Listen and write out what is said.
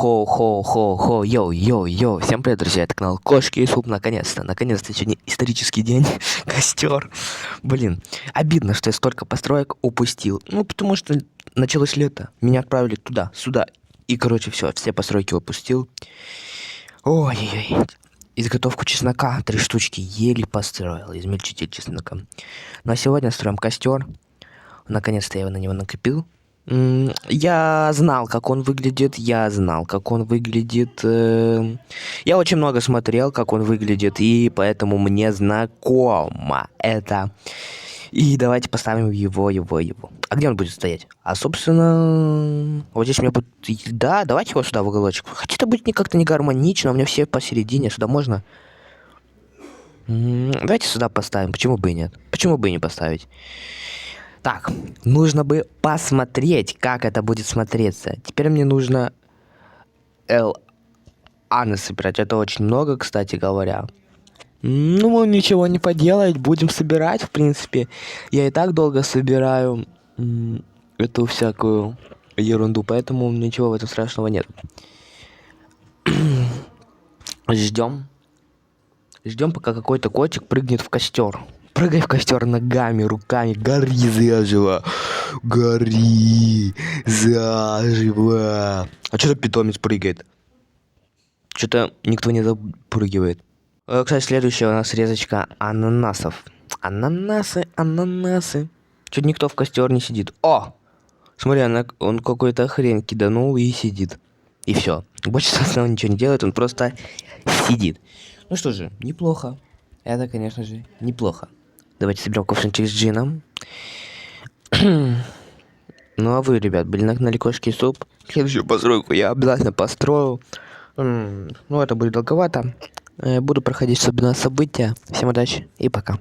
Хо-хо-хо-хо-хо, йоу-йоу-йоу. Всем привет, друзья, это канал Кошки и Суп, наконец-то. Наконец-то сегодня исторический день, костер. Блин, обидно, что я столько построек упустил. Ну, потому что началось лето, меня отправили туда, сюда. И, короче, все постройки упустил. Ой-ой-ой. Изготовку чеснока 3 штучки еле построил, измельчитель чеснока. Ну а сегодня строим костер. Наконец-то я на него накопил. Я знал, как он выглядит, я очень много смотрел, как он выглядит, и поэтому мне знакомо это. И давайте поставим его. А где он будет стоять? А, собственно, вот здесь у меня будет... Да, давайте его сюда в уголочек. Хотя это будет как-то не гармонично, у меня все посередине, сюда можно? Давайте сюда поставим, почему бы и нет? Почему бы и не поставить? Так, нужно бы посмотреть, как это будет смотреться. Теперь мне нужно LA собирать. Это очень много, кстати говоря. Ну, ничего не поделать, будем собирать, в принципе. Я и так долго собираю эту всякую ерунду, поэтому ничего в этом страшного нет. Ждем, пока какой-то котик прыгнет в костер. Прыгай в костер ногами, руками, гори заживо. Гори заживо. А что-то питомец прыгает. Что-то никто не запрыгивает. Кстати, следующая у нас резочка ананасов. Ананасы. Чуть никто в костер не сидит. О! Смотри, он какой-то хрень киданул и сидит. И все. Больше собственно ничего не делает, он просто сидит. Ну что же, неплохо. Это, конечно же, неплохо. Давайте соберем кувшинчик с джином. Ну а вы, ребят, были нагнали Кошки и Суп? Следующую постройку я обязательно построю. Ну, это будет долговато. Буду проходить особенно события. Всем удачи и пока.